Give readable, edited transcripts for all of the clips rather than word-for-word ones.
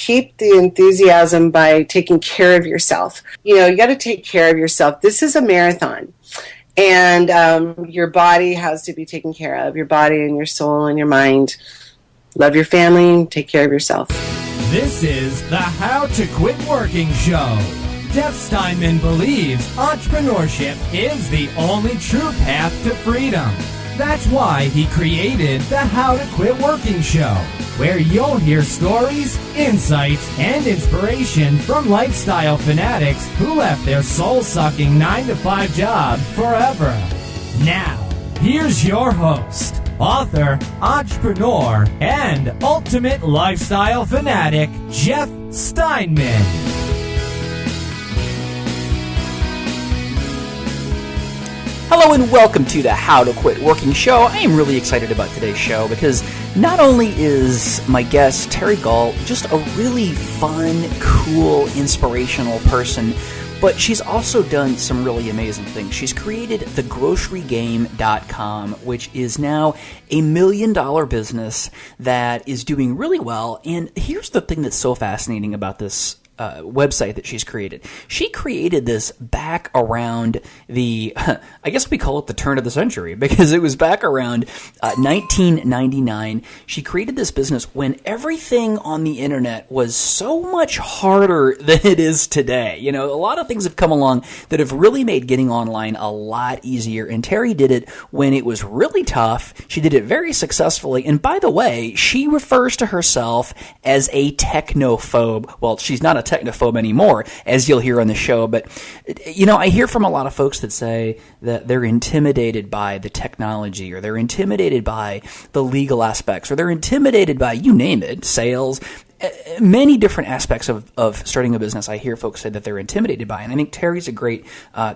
keep the enthusiasm by taking care of yourself. You know, you got to take care of yourself. This is a marathon. And your body has to be taken care of, your body and your soul and your mind. Love your family, take care of yourself. This is the How to Quit Working Show. Jeff Steinman believes entrepreneurship is the only true path to freedom. That's why he created the How to Quit Working Show, where you'll hear stories, insights, and inspiration from lifestyle fanatics who left their soul-sucking 9-to-5 job forever. Now, here's your host, author, entrepreneur, and ultimate lifestyle fanatic, Jeff Steinman. Hello and welcome to the How to Quit Working Show. I am really excited about today's show because not only is my guest, Teri Gault, just a really fun, cool, inspirational person, but she's also done some really amazing things. She's created thegrocerygame.com, which is now a $1 million business that is doing really well. And here's the thing that's so fascinating about this website that she's created. She created this back around the, I guess we call it the turn of the century, because it was back around 1999. She created this business when everything on the internet was so much harder than it is today. You know, a lot of things have come along that have really made getting online a lot easier, and Teri did it when it was really tough. She did it very successfully, and by the way, she refers to herself as a technophobe. Well, she's not a technophobe anymore, as you'll hear on the show, but you know, I hear from a lot of folks that say that they're intimidated by the technology, or they're intimidated by the legal aspects, or they're intimidated by, you name it, sales, many different aspects of starting a business. I hear folks say that they're intimidated by, and I think Teri's a great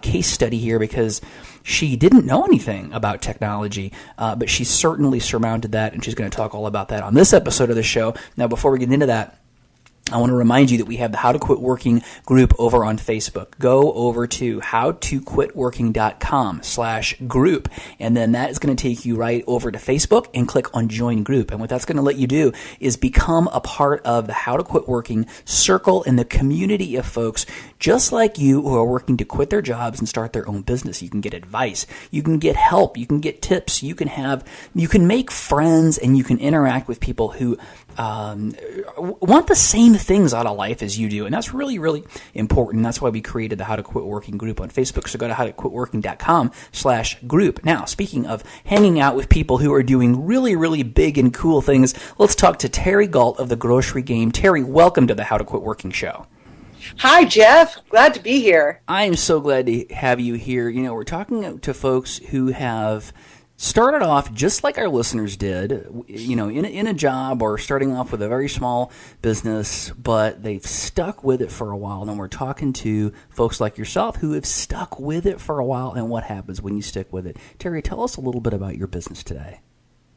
case study here because she didn't know anything about technology, but she certainly surmounted that, and she's going to talk all about that on this episode of the show. Now, before we get into that, I want to remind you that we have the How to Quit Working group over on Facebook. Go over to howtoquitworking.com/group, and then that is going to take you right over to Facebook and click on Join Group. And what that's going to let you do is become a part of the How to Quit Working circle and the community of folks just like you who are working to quit their jobs and start their own business. You can get advice, you can get help, you can get tips, you can make friends, and you can interact with people who want the same things out of life as you do. And that's really, really important. That's why we created the How to Quit Working group on Facebook. So go to howtoquitworking.com/group. Now, speaking of hanging out with people who are doing really, really big and cool things, let's talk to Teri Gault of The Grocery Game. Teri, welcome to the How to Quit Working show. Hi, Jeff. Glad to be here. I am so glad to have you here. You know, we're talking to folks who have started off just like our listeners did, you know, in a job or starting off with a very small business, but they've stuck with it for a while. And we're talking to folks like yourself who have stuck with it for a while and what happens when you stick with it. Teri, tell us a little bit about your business today.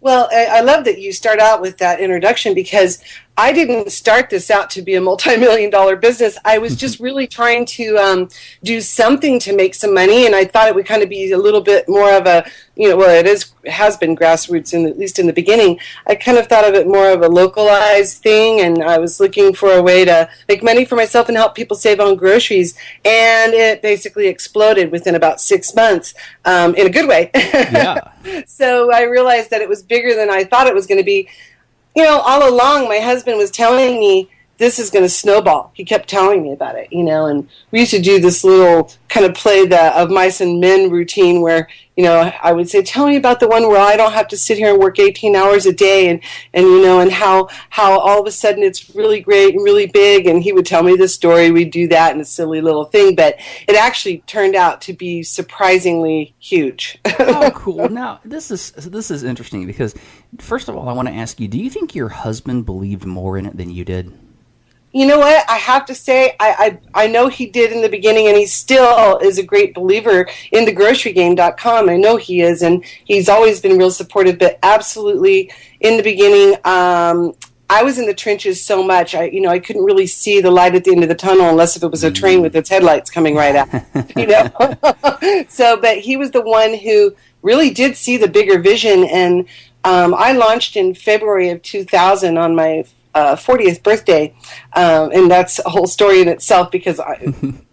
Well, I love that you start out with that introduction because I didn't start this out to be a multi-million-dollar business. I was just really trying to do something to make some money, and I thought it would kind of be a little bit more of a, you know, well, it has been grassroots, at least in the beginning. I kind of thought of it more of a localized thing, and I was looking for a way to make money for myself and help people save on groceries, and it basically exploded within about 6 months, in a good way. Yeah. So I realized that it was bigger than I thought it was going to be. You know, all along, my husband was telling me this is going to snowball. He kept telling me about it, you know, and we used to do this little kind of play of mice and men routine where, you know, I would say, tell me about the one where I don't have to sit here and work 18 hours a day and you know, and how all of a sudden it's really great and really big. And he would tell me the story. We'd do that in a silly little thing, but it actually turned out to be surprisingly huge. Oh, cool. Now, this is interesting because, first of all, I want to ask you, do you think your husband believed more in it than you did? You know what? I have to say, I know he did in the beginning, and he still is a great believer in thegrocerygame.com. I know he is, and he's always been real supportive, but absolutely in the beginning, I was in the trenches so much, I couldn't really see the light at the end of the tunnel unless if it was a train with its headlights coming right out, you know. So, but he was the one who really did see the bigger vision, and I launched in February of 2000 on my 40th birthday, and that's a whole story in itself. Because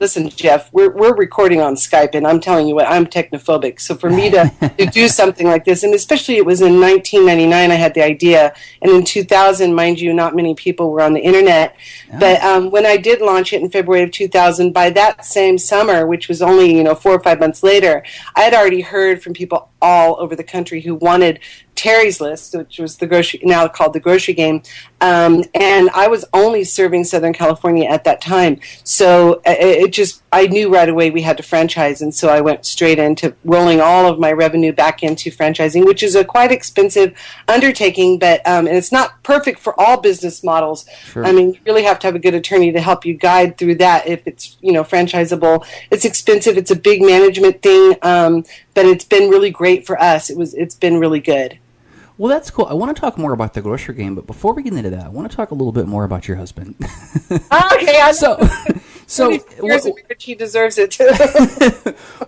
listen, Jeff, we're recording on Skype, and I'm telling you what, I'm technophobic. So for me to do something like this, and especially it was in 1999, I had the idea, and in 2000, mind you, not many people were on the internet. Yeah. But when I did launch it in February of 2000, by that same summer, which was only 4 or 5 months later, I had already heard from people all over the country who wanted Teri's List, which was now called the Grocery Game, and I was only serving Southern California at that time. So I knew right away we had to franchise, and so I went straight into rolling all of my revenue back into franchising, which is a quite expensive undertaking, but and it's not perfect for all business models. Sure. I mean, you really have to have a good attorney to help you guide through that if it's franchisable. It's expensive. It's a big management thing, but it's been really great for us. It's been really good. Well, that's cool. I want to talk more about the Grocery Game, but before we get into that, I want to talk a little bit more about your husband. Okay. So he deserves it.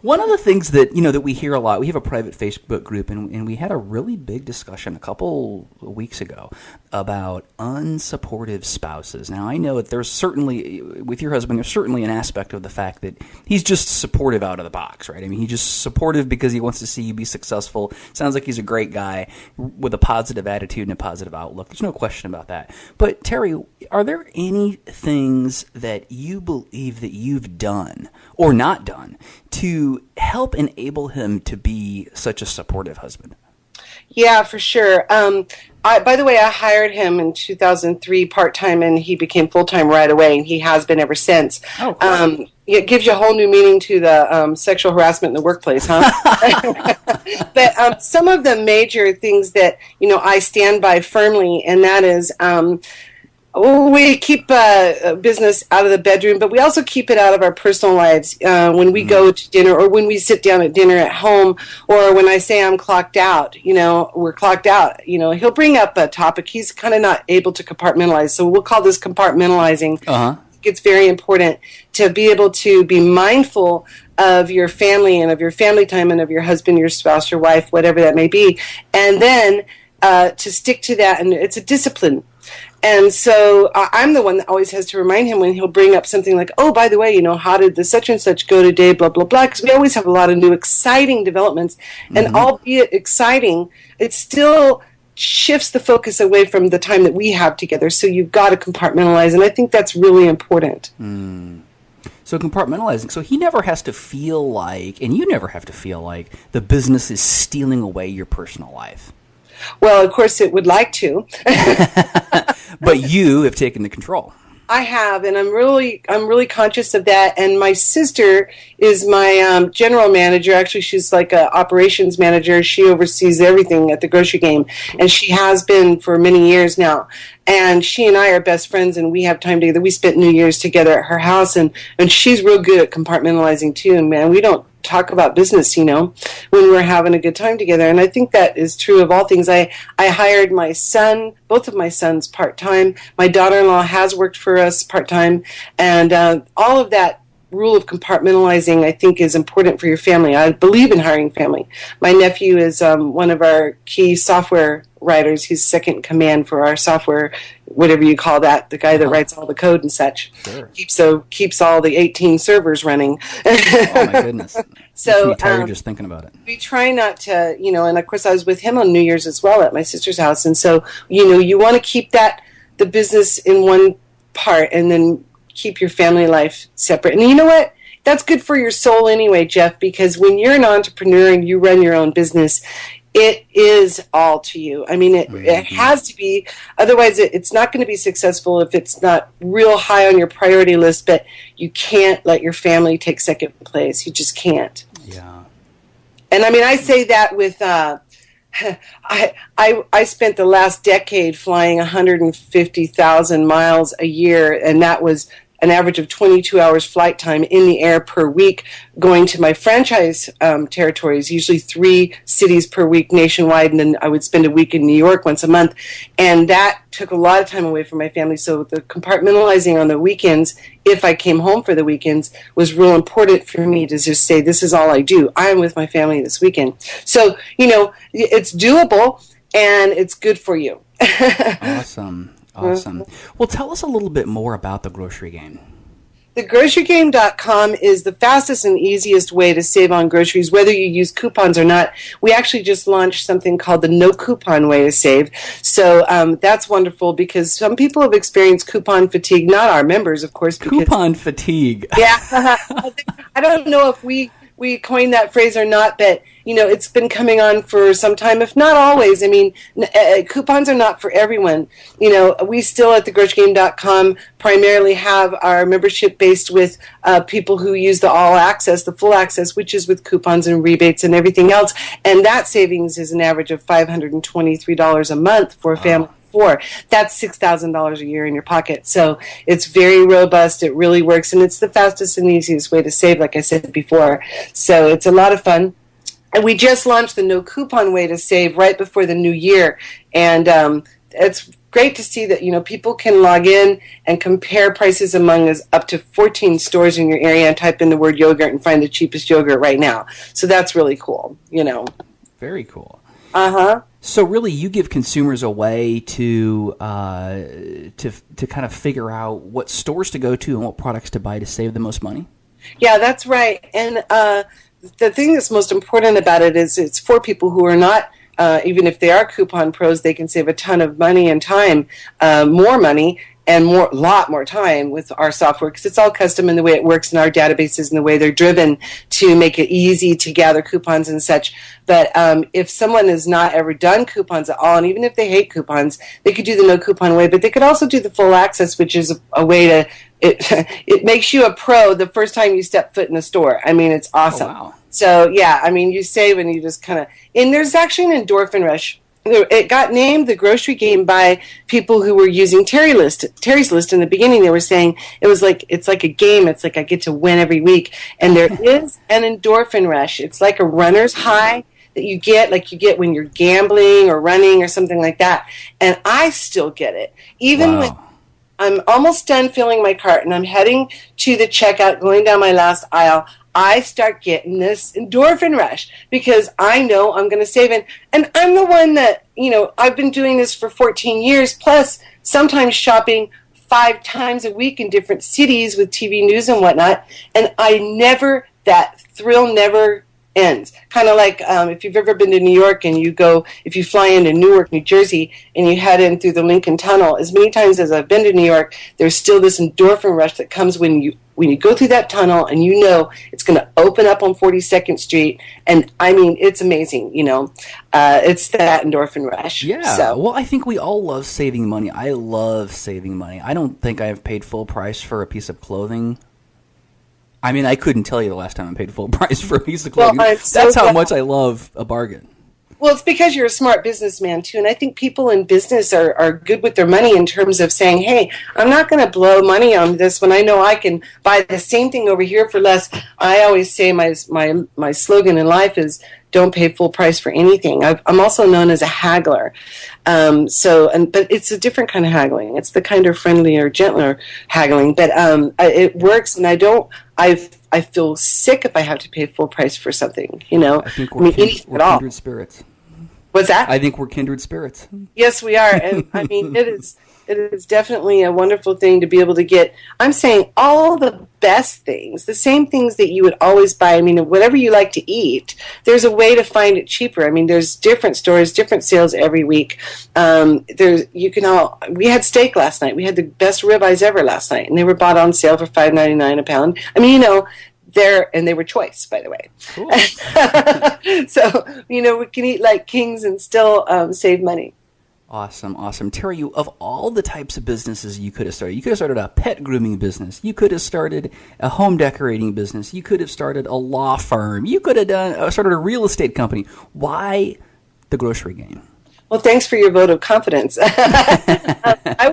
One of the things that that we hear a lot, we have a private Facebook group, and we had a really big discussion a couple of weeks ago about unsupportive spouses. Now, I know that there's certainly, with your husband, there's certainly an aspect of the fact that he's just supportive out of the box, right? I mean, he's just supportive because he wants to see you be successful. Sounds like he's a great guy with a positive attitude and a positive outlook. There's no question about that. But Teri, are there any things that you believe that you've done or not done to help enable him to be such a supportive husband? Yeah, for sure. By the way, I hired him in 2003 part-time, and he became full-time right away, and he has been ever since. Oh, cool. It gives you a whole new meaning to the sexual harassment in the workplace, huh? But some of the major things that, I stand by firmly, and that is we keep business out of the bedroom, but we also keep it out of our personal lives. When we go to dinner, or when we sit down at dinner at home, or when I say I'm clocked out, we're clocked out. He'll bring up a topic. He's kind of not able to compartmentalize, so we'll call this compartmentalizing. Uh-huh. It's very important to be able to be mindful of your family and of your family time and of your husband, your spouse, your wife, whatever that may be, and then to stick to that. And it's a discipline. And so I'm the one that always has to remind him when he'll bring up something like, oh, by the way, how did the such and such go today, blah, blah, blah, because we always have a lot of new exciting developments. Mm-hmm. And albeit exciting, it still shifts the focus away from the time that we have together. So you've got to compartmentalize, and I think that's really important. Mm. So compartmentalizing, so he never has to feel like, and you never have to feel like, the business is stealing away your personal life. Well, of course, it would like to. But you have taken the control. I have, and I'm really conscious of that. And my sister is my general manager. Actually, she's like an operations manager. She oversees everything at the Grocery Game, and she has been for many years now. And she and I are best friends, and we have time together. We spent New Year's together at her house, and she's real good at compartmentalizing too. And man, we don't talk about business, when we're having a good time together. And I think that is true of all things. I hired my son, both of my sons, part-time. My daughter-in-law has worked for us part-time. And all of that rule of compartmentalizing, I think, is important for your family. I believe in hiring family. My nephew is one of our key software writers. He's second in command for our software, whatever you call that, the guy that writes all the code and such. Sure. Keeps all the 18 servers running. Oh, my goodness. So makes me tired just thinking about it. We try not to, and of course I was with him on New Year's as well at my sister's house. And so, you want to keep the business in one part and then keep your family life separate. And you know what? That's good for your soul anyway, Jeff, because when you're an entrepreneur and you run your own business, it is all to you. I mean, it has to be. Otherwise, it's not going to be successful if it's not real high on your priority list, but you can't let your family take second place. You just can't. Yeah. And I mean, I say that with, I spent the last decade flying 150,000 miles a year, and that was an average of 22 hours flight time in the air per week, going to my franchise territories, usually 3 cities per week nationwide, and then I would spend a week in New York once a month. And that took a lot of time away from my family. So the compartmentalizing on the weekends, if I came home for the weekends, was real important for me to just say, this is all I do. I'm with my family this weekend. So, it's doable, and it's good for you. Awesome. Awesome. Well, tell us a little bit more about the grocery game. TheGroceryGame.com is the fastest and easiest way to save on groceries, whether you use coupons or not. We actually just launched something called the no coupon way to save. So that's wonderful because some people have experienced coupon fatigue, not our members, of course. Coupon fatigue. Yeah. I don't know if we coined that phrase or not, but it's been coming on for some time, if not always. I mean, coupons are not for everyone. We still at thegrocerygame.com primarily have our membership based with people who use the all access, the full access, which is with coupons and rebates and everything else. And that savings is an average of $523 a month for a family. That's $6,000 a year in your pocket. So it's very robust. It really works, and it's the fastest and easiest way to save, like I said before. So it's a lot of fun. And we just launched the no coupon way to save right before the new year, and it's great to see that people can log in and compare prices among us up to 14 stores in your area and type in the word yogurt and find the cheapest yogurt right now. So that's really cool. Very cool. Uh-huh. So really, you give consumers a way to kind of figure out what stores to go to and what products to buy to save the most money? Yeah, that's right. And the thing that's most important about it is it's for people who are not, even if they are coupon pros, they can save a ton of money and time, more money, and lot more time with our software because it's all custom in the way it works in our databases and the way they're driven to make it easy to gather coupons and such. But if someone has not ever done coupons at all, and even if they hate coupons, they could do the no coupon way, but they could also do the full access, which is a way to, it makes you a pro the first time you step foot in a store. I mean, it's awesome. Oh, wow. So, yeah, I mean, you save and you just kind of, and there's actually an endorphin rush. It got named the grocery game by people who were using Teri's list in the beginning. They were saying it's like a game. It's like I get to win every week. And there is an endorphin rush. It's like a runner's high that you get when you're gambling or running or something like that. And I still get it. Even when I'm almost done filling my cart and I'm heading to the checkout, going down my last aisle, I start getting this endorphin rush because I know I'm going to save it. And I'm the one that, I've been doing this for 14 years, plus sometimes shopping 5 times a week in different cities with TV news and whatnot. And that thrill never ends. Kind of like if you've ever been to New York and if you fly into Newark, New Jersey, and you head in through the Lincoln Tunnel, as many times as I've been to New York, there's still this endorphin rush that comes when you go through that tunnel and it's going to open up on 42nd Street. And, I mean, it's amazing, It's that endorphin rush. Yeah. So. Well, I think we all love saving money. I love saving money. I don't think I have paid full price for a piece of clothing. I mean, I couldn't tell you the last time I paid full price for a piece of clothing. Well, That's how much I love a bargain. Well, it's because you're a smart businessman, too. And I think people in business are good with their money in terms of saying, hey, I'm not going to blow money on this when I know I can buy the same thing over here for less. I always say my slogan in life is don't pay full price for anything. I'm also known as a haggler. But it's a different kind of haggling. It's the kind of friendlier, gentler haggling. But it works, and I feel sick if I have to pay full price for something, I think we're kindred spirits. What's that? I think we're kindred spirits. Yes, we are. And I mean, it is definitely a wonderful thing to be able to get, I'm saying, all the best things, the same things that you would always buy. I mean, whatever you like to eat, there's a way to find it cheaper. I mean, there's different stores, different sales every week. We had steak last night. We had the best ribeyes ever last night, and they were bought on sale for $5.99 a pound. I mean, they were choice, by the way. Cool. So, we can eat like kings and still save money. Awesome. Teri, of all the types of businesses you could have started a pet grooming business. You could have started a home decorating business. You could have started a law firm. You could have started a real estate company. Why the grocery game? Well, thanks for your vote of confidence. I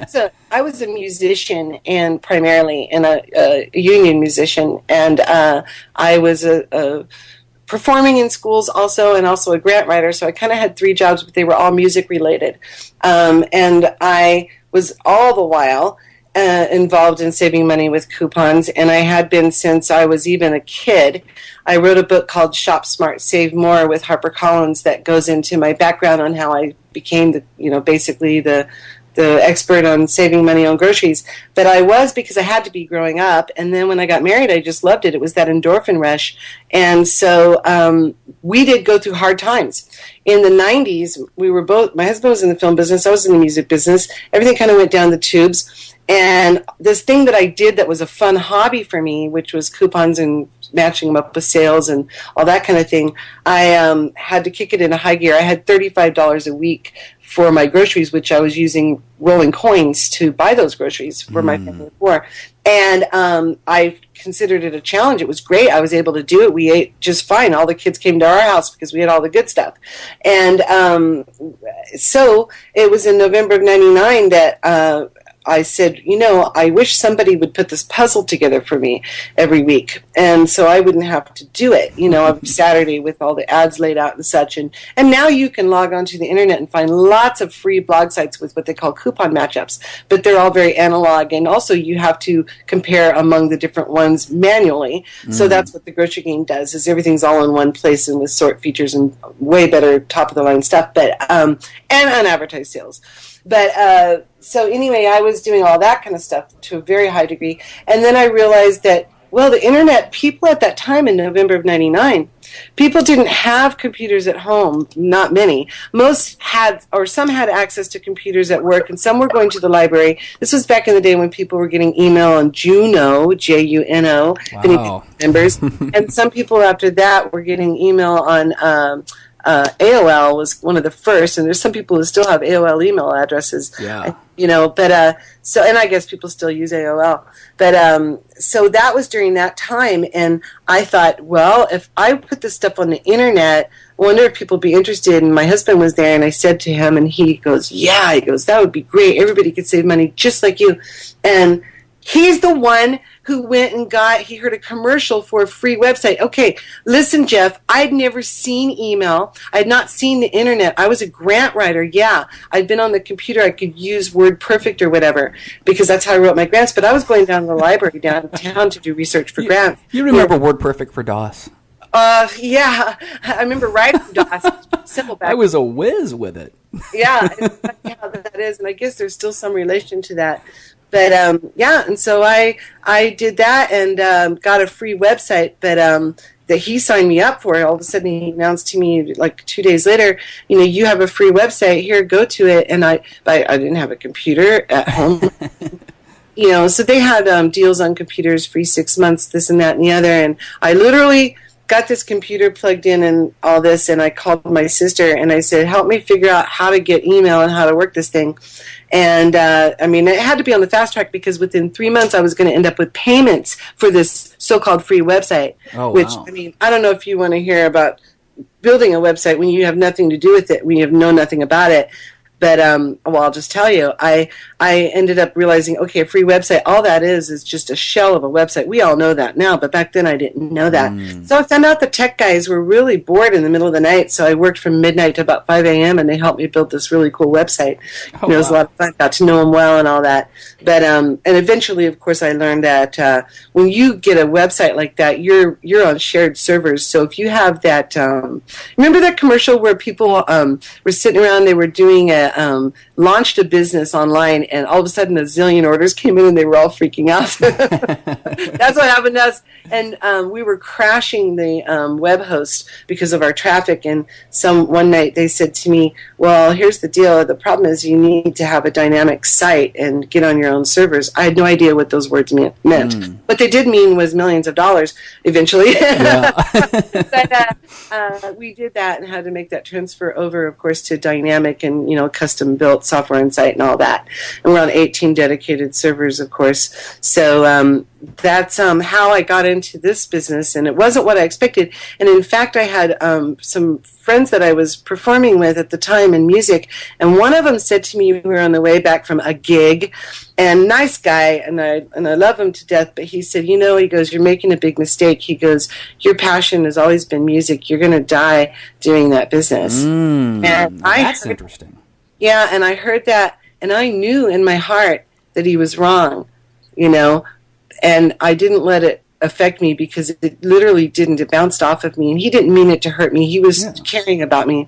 was a musician and primarily a union musician, and I was performing in schools also, and also a grant writer. So I kind of had 3 jobs, but they were all music related. And I was all the while involved in saving money with coupons, and I had been since I was even a kid. I wrote a book called Shop Smart, Save More with HarperCollins that goes into my background on how I became basically the the expert on saving money on groceries, but I was because I had to be growing up. And then when I got married, I just loved it. It was that endorphin rush. And so we did go through hard times. In the 90s, we were both, my husband was in the film business, I was in the music business. Everything kind of went down the tubes. And this thing that I did that was a fun hobby for me, which was coupons and matching them up with sales and all that kind of thing, I had to kick it into high gear. I had $35 a week for my groceries, which I was using rolling coins to buy those groceries for my family of four. And I considered it a challenge. It was great. I was able to do it. We ate just fine. All the kids came to our house because we had all the good stuff. And so it was in November of 99 that I said, I wish somebody would put this puzzle together for me every week. And so I wouldn't have to do it, every Saturday with all the ads laid out and such. And now you can log onto the internet and find lots of free blog sites with what they call coupon matchups. But they're all very analog. And also you have to compare among the different ones manually. So that's what the grocery game does, is everything's all in one place and with sort features and way better top-of-the-line stuff. But and unadvertised sales. But so anyway, I was doing all that kind of stuff to a very high degree. And then I realized that, well, the internet, people at that time in November of 99, people didn't have computers at home, not many. Most had, or some had access to computers at work, and some were going to the library. This was back in the day when people were getting email on Juno, Juno, if any members. And some people after that were getting email on AOL was one of the first, and there's some people who still have AOL email addresses. Yeah. But so, and I guess people still use AOL. But so that was during that time, and I thought, well, if I put this stuff on the internet, I wonder if people would be interested. And my husband was there, and I said to him, and he goes, yeah, that would be great. Everybody could save money just like you. And he's the one who went and he heard a commercial for a free website. Okay, listen, Jeff, I'd never seen email. I had not seen the internet. I was a grant writer, yeah. I'd been on the computer. I could use WordPerfect or whatever because that's how I wrote my grants. But I was going down to the library downtown to do research for grants. You remember WordPerfect for DOS? Yeah. I remember writing DOS. Simple back. I was a whiz with it. Yeah, that is. And I guess there's still some relation to that. But and so I did that and got a free website, but that he signed me up for. All of a sudden, he announced to me like 2 days later, you have a free website here, go to it. And I didn't have a computer at home, So they had deals on computers, free 6 months, this and that and the other, and I literally got this computer plugged in and all this, and I called my sister and I said, help me figure out how to get email and how to work this thing. And it had to be on the fast track because within 3 months I was going to end up with payments for this so-called free website. Oh, which, wow. I don't know if you want to hear about building a website when you have nothing to do with it, when you know nothing about it. But, I'll just tell you, I ended up realizing, okay, a free website, all that is just a shell of a website. We all know that now, but back then I didn't know that. So I found out the tech guys were really bored in the middle of the night, so I worked from midnight to about 5 a.m., and they helped me build this really cool website. It was a lot of fun. Got to know them well and all that. But, and eventually, of course, I learned that when you get a website like that, you're on shared servers. So if you have that, remember that commercial where people were sitting around, they were doing launched a business online, and all of a sudden a zillion orders came in and they were all freaking out. That's what happened to us. And we were crashing the web host because of our traffic, and one night they said to me, well, here's the deal. The problem is you need to have a dynamic site and get on your own servers. I had no idea what those words meant. What they did mean was millions of dollars eventually. But we did that and had to make that transfer over, of course, to dynamic and, custom-built software and site and all that. And we're on 18 dedicated servers, of course. So that's how I got into this business, and it wasn't what I expected. And in fact, I had some friends that I was performing with at the time in music, and one of them said to me, we were on the way back from a gig, and nice guy, and I love him to death, but he said, he goes, you're making a big mistake. He goes, your passion has always been music. You're going to die doing that business. And that's interesting. Yeah, and I heard that, and I knew in my heart that he was wrong, and I didn't let it affect me because it literally didn't. It bounced off of me, and he didn't mean it to hurt me. He was caring about me.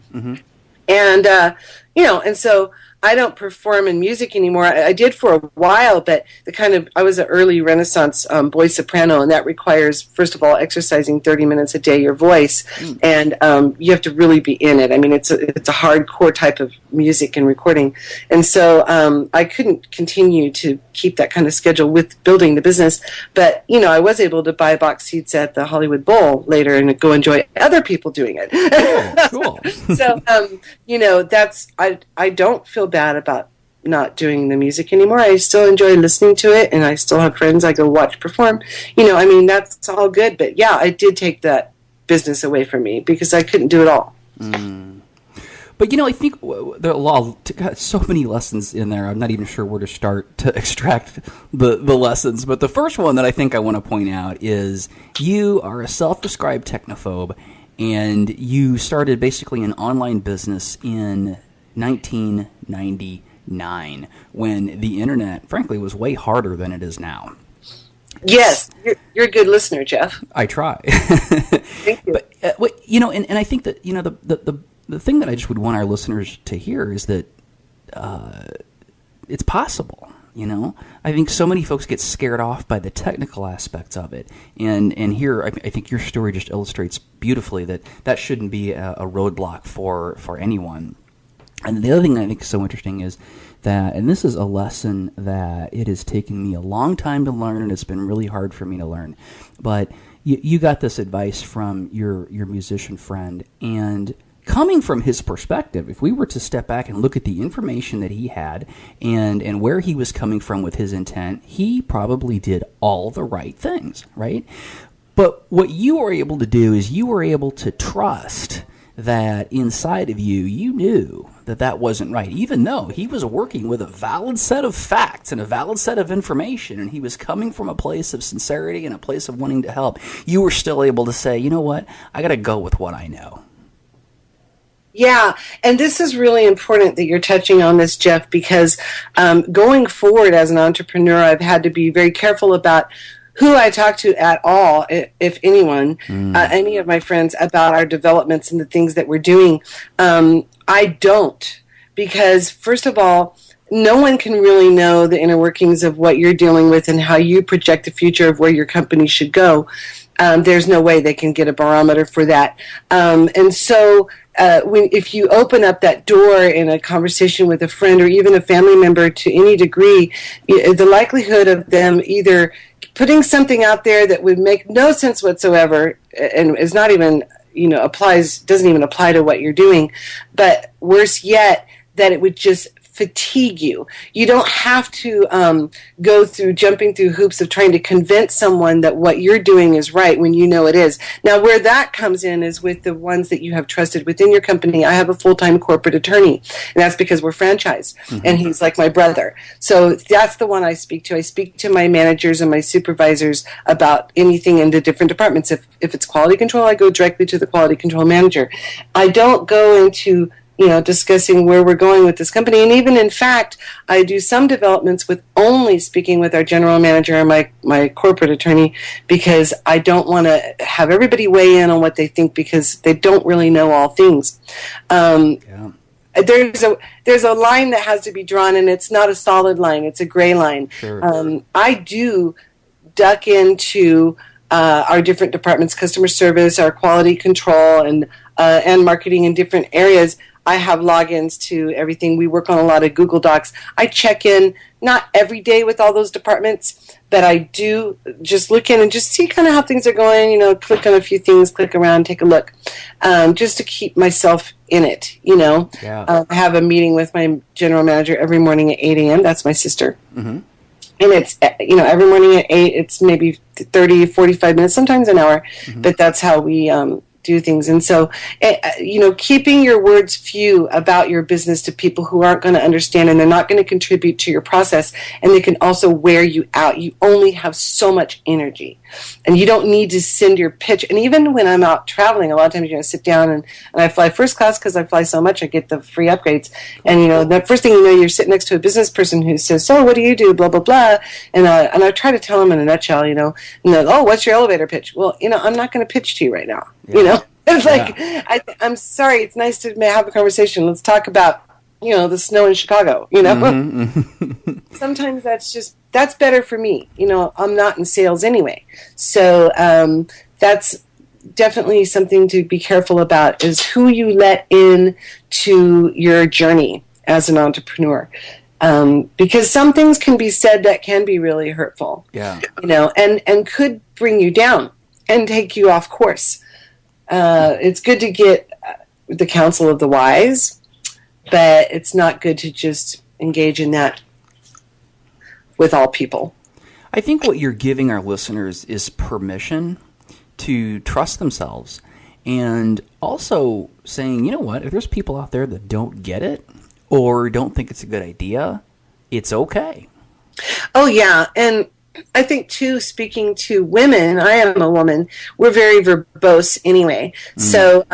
And, and so I don't perform in music anymore. I did for a while, but I was an early Renaissance boy soprano, and that requires, first of all, exercising 30 minutes a day your voice, and you have to really be in it. I mean, it's a hardcore type of music and recording, and so I couldn't continue to keep that kind of schedule with building the business. But I was able to buy box seats at the Hollywood Bowl later and go enjoy other people doing it. Cool. So I don't feel bad about not doing the music anymore. I still enjoy listening to it, and I still have friends I go watch perform. That's all good. But yeah, I did take that business away from me because I couldn't do it all. But I think there are so many lessons in there. I'm not even sure where to start to extract the lessons. But the first one that I think I want to point out is you are a self-described technophobe, and you started basically an online business in 1999 when the internet, frankly, was way harder than it is now. Yes, you're a good listener, Jeff. I try. Thank you. But and I think that the thing that I just would want our listeners to hear is that it's possible. I think so many folks get scared off by the technical aspects of it, and here I think your story just illustrates beautifully that shouldn't be a roadblock for anyone. And the other thing that I think is so interesting is that, and this is a lesson that it has taken me a long time to learn, and it's been really hard for me to learn, but you got this advice from your musician friend, and coming from his perspective, if we were to step back and look at the information that he had and where he was coming from with his intent, he probably did all the right things, right? But what you were able to do is you were able to trust that inside of you knew that wasn't right, even though he was working with a valid set of facts and a valid set of information, and he was coming from a place of sincerity and a place of wanting to help. You were still able to say, you know what, I got to go with what I know. Yeah, and this is really important that you're touching on this, Jeff, because going forward as an entrepreneur, I've had to be very careful about who I talk to at all, if anyone, any of my friends, about our developments and the things that we're doing. I don't, because first of all, no one can really know the inner workings of what you're dealing with and how you project the future of where your company should go. There's no way they can get a barometer for that. And so if you open up that door in a conversation with a friend or even a family member to any degree, the likelihood of them either putting something out there that would make no sense whatsoever and is not even, doesn't even apply to what you're doing, but worse yet, that it would just fatigue you. You don't have to go through jumping through hoops of trying to convince someone that what you're doing is right when you know it is. Now, where that comes in is with the ones that you have trusted within your company. I have a full-time corporate attorney, and that's because we're franchised, and he's like my brother. So that's the one I speak to. I speak to my managers and my supervisors about anything in the different departments. If it's quality control, I go directly to the quality control manager. I don't go into discussing where we're going with this company. And even, in fact, I do some developments with only speaking with our general manager and my corporate attorney, because I don't want to have everybody weigh in on what they think, because they don't really know all things. There's a line that has to be drawn, and it's not a solid line. It's a gray line. Sure. I do duck into our different departments, customer service, our quality control, and marketing in different areas. I have logins to everything. We work on a lot of Google Docs. I check in, not every day with all those departments, but I do just look in and just see kind of how things are going, click on a few things, click around, take a look, just to keep myself in it, Yeah. I have a meeting with my general manager every morning at 8 a.m. That's my sister. Mm-hmm. And it's, every morning at 8, it's maybe 30, 45 minutes, sometimes an hour, but that's how we do things. And so, keeping your words few about your business to people who aren't going to understand, and they're not going to contribute to your process, and they can also wear you out. You only have so much energy, and you don't need to send your pitch. And even when I'm out traveling, a lot of times, I sit down and I fly first class because I fly so much, I get the free upgrades. And, the first thing you know, you're sitting next to a business person who says, so what do you do, blah, blah, blah. And I try to tell them in a nutshell, and oh, what's your elevator pitch? Well, I'm not going to pitch to you right now. Yeah. It's like, I'm sorry, it's nice to have a conversation. Let's talk about the snow in Chicago, Sometimes that's better for me. I'm not in sales anyway. So that's definitely something to be careful about, is who you let in to your journey as an entrepreneur. Because some things can be said that can be really hurtful, and could bring you down and take you off course. It's good to get the counsel of the wise, but it's not good to just engage in that with all people. I think what you're giving our listeners is permission to trust themselves, and also saying, you know what, if there's people out there that don't get it or don't think it's a good idea, it's okay. Oh, yeah. And I think, too, speaking to women, I am a woman, we're very verbose anyway. So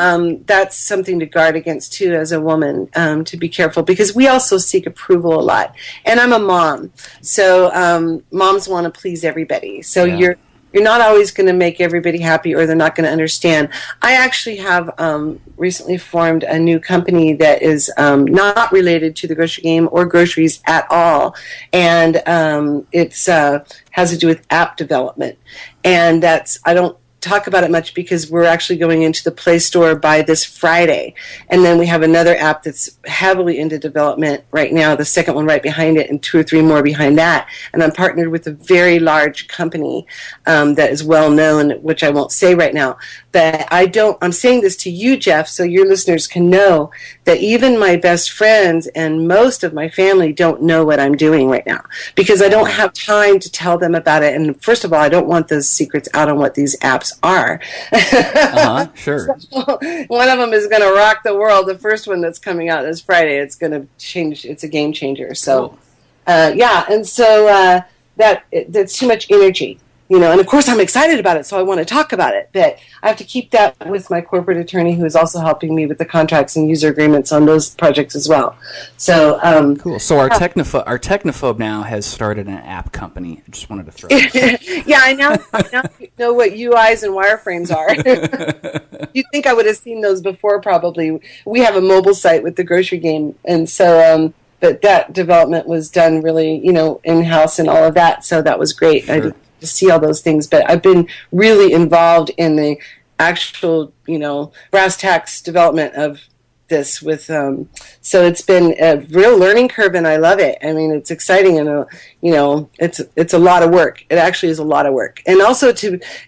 that's something to guard against, too, as a woman, to be careful, because we also seek approval a lot. And I'm a mom, so moms want to please everybody. So you're not always going to make everybody happy, or they're not going to understand. I actually have recently formed a new company that is not related to the grocery game or groceries at all, and it's has to do with app development. And I don't talk about it much because we're actually going into the Play Store by this Friday. And then we have another app that's heavily into development right now, the second one right behind it, and 2 or 3 more behind that. And I'm partnered with a very large company that is well known, which I won't say right now. But I'm saying this to you, Jeff, so your listeners can know that even my best friends and most of my family don't know what I'm doing right now, because I don't have time to tell them about it. And first of all, I don't want those secrets out on what these apps are. Sure. So, one of them is going to rock the world. The first one that's coming out this Friday, it's going to change. It's a game changer. So, cool. And so that's too much energy, and of course I'm excited about it, so I want to talk about it, but I have to keep that with my corporate attorney, who is also helping me with the contracts and user agreements on those projects as well. So cool. So our technophobe now has started an app company. I just wanted to throw it. Yeah, I now know what UIs and wireframes are. You'd think I would have seen those before, probably. We have a mobile site with the grocery game, and so but that development was done really, in-house and all of that, so that was great. Sure. I didn't to see all those things, but I've been really involved in the actual, brass tacks development of this with, so it's been a real learning curve, and I love it. I mean, it's exciting, and, it's a lot of work. It actually is a lot of work. And also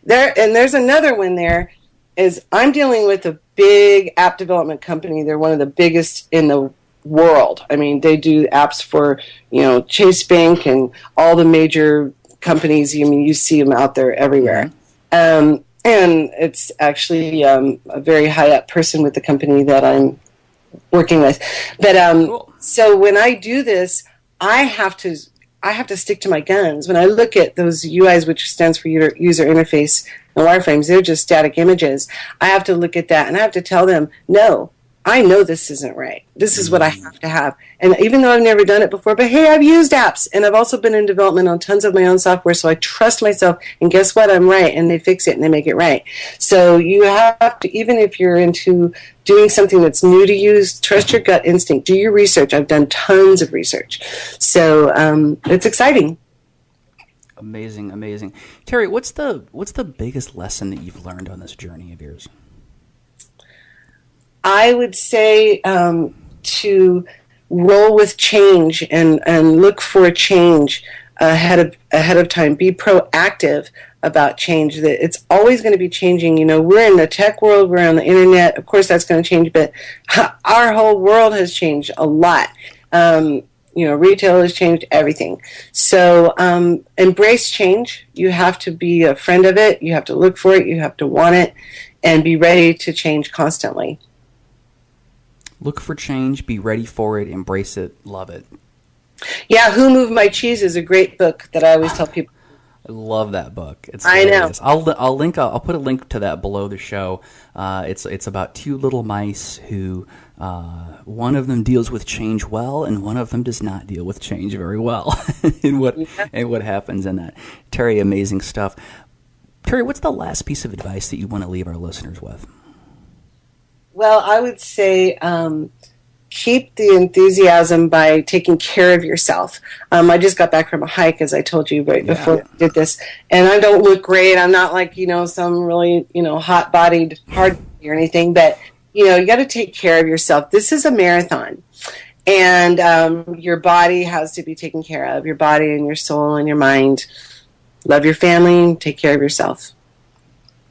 there's another one there, is I'm dealing with a big app development company. They're one of the biggest in the world. I mean, they do apps for, Chase Bank and all the major companies. You see them out there everywhere. And it's actually a very high up person with the company that I'm working with. But Cool. So when I do this, I have to stick to my guns. When I look at those UIs, which stands for user interface and wireframes, they're just static images. I have to look at that, and I have to tell them, no, I know this isn't right. This is what I have to have. And even though I've never done it before, but hey, I've used apps, and I've also been in development on tons of my own software, so I trust myself, and guess what? I'm right, and they fix it, and they make it right. So you have to, even if you're into doing something that's new to you, trust your gut instinct. Do your research. I've done tons of research. So it's exciting. Amazing. Teri, what's the biggest lesson that you've learned on this journey of yours? I would say to roll with change and look for a change ahead of time. Be proactive about change. That it's always going to be changing. We're in the tech world. We're on the internet. Of course, that's going to change. But our whole world has changed a lot. Retail has changed everything. So embrace change. You have to be a friend of it. You have to look for it. You have to want it, and be ready to change constantly. Look for change, be ready for it, embrace it, love it. Yeah, Who Moved My Cheese is a great book that I always tell people. I love that book. It's I know. I'll put a link to that below the show. It's about 2 little mice who one of them deals with change well, and one of them does not deal with change very well. and what happens in that. Teri, amazing stuff. Teri, what's the last piece of advice that you want to leave our listeners with? Well, I would say keep the enthusiasm by taking care of yourself. I just got back from a hike, as I told you right before we did this, and I don't look great. I'm not like, some really, hot-bodied, hard or anything, but, you got to take care of yourself. This is a marathon, and your body has to be taken care of, your body and your soul and your mind. Love your family, take care of yourself.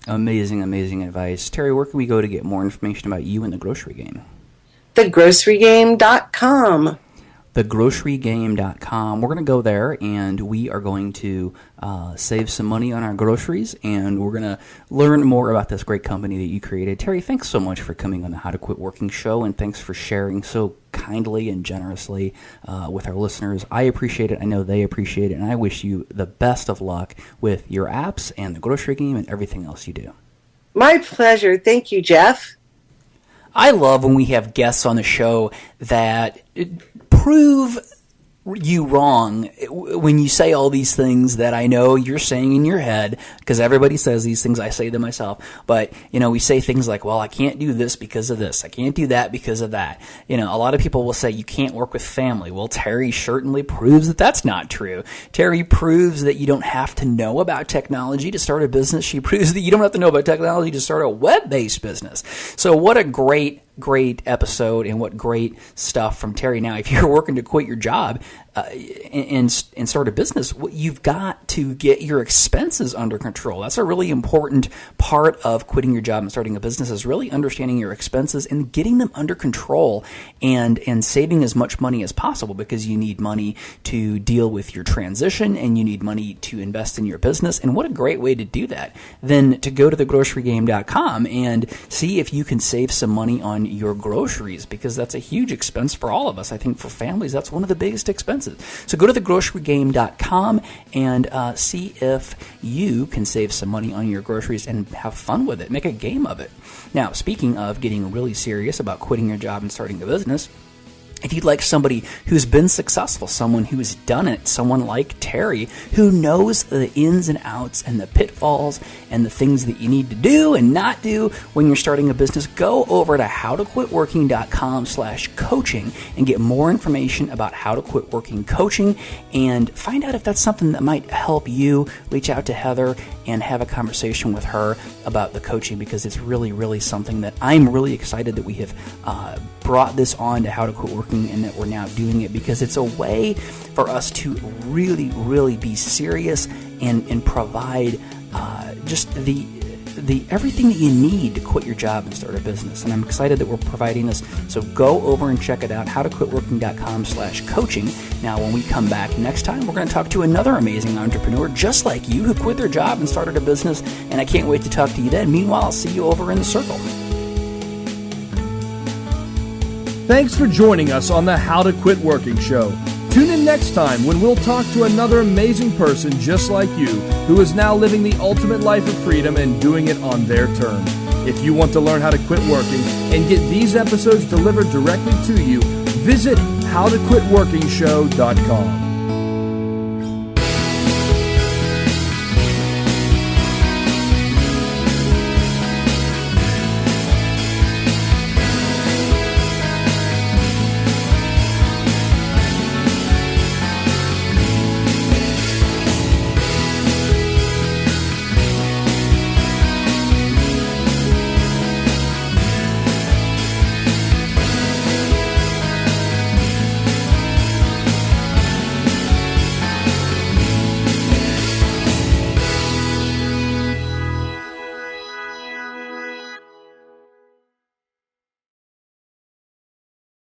Amazing, amazing advice. Teri, where can we go to get more information about you and the grocery game? thegrocerygame.com. thegrocerygame.com. We're going to go there, and we are going to save some money on our groceries, and we're going to learn more about this great company that you created. Teri, thanks so much for coming on the How to Quit Working show, and thanks for sharing so kindly and generously with our listeners. I appreciate it. I know they appreciate it, and I wish you the best of luck with your apps and the grocery game and everything else you do. My pleasure. Thank you, Jeff. I love when we have guests on the show that prove you wrong when you say all these things that I know you're saying in your head, because everybody says these things. I say them myself, but we say things like, well, I can't do this because of this, I can't do that because of that. A lot of people will say you can't work with family. Well, Teri certainly proves that that's not true. Teri proves that you don't have to know about technology to start a business. She proves that you don't have to know about technology to start a web-based business. So what a great episode, and what great stuff from Teri. Now, if you're working to quit your job and start a business, you've got to get your expenses under control. That's a really important part of quitting your job and starting a business, is really understanding your expenses and getting them under control, and saving as much money as possible, because you need money to deal with your transition, and you need money to invest in your business. And what a great way to do that than to go to thegrocerygame.com and see if you can save some money on your groceries, because that's a huge expense for all of us. I think for families, that's one of the biggest expenses. So go to thegrocerygame.com and see if you can save some money on your groceries and have fun with it. Make a game of it. Now, speaking of getting really serious about quitting your job and starting a business, if you'd like somebody who's been successful, someone who's done it, someone like Teri, who knows the ins and outs and the pitfalls and the things that you need to do and not do when you're starting a business, go over to howtoquitworking.com/coaching and get more information about How to Quit Working coaching, and find out if that's something that might help you. Reach out to Heather and have a conversation with her about the coaching, because it's really, really something that I'm really excited that we have brought this on to How to Quit Working, and that we're now doing it, because it's a way for us to really, really be serious and provide just the everything that you need to quit your job and start a business. And I'm excited that we're providing this. So go over and check it out, howtoquitworking.com/coaching. Now, when we come back next time, we're going to talk to another amazing entrepreneur just like you, who quit their job and started a business. And I can't wait to talk to you then. Meanwhile, I'll see you over in the circle. Thanks for joining us on the How to Quit Working show. Tune in next time when we'll talk to another amazing person just like you, who is now living the ultimate life of freedom and doing it on their terms. If you want to learn how to quit working and get these episodes delivered directly to you, visit howtoquitworkingshow.com.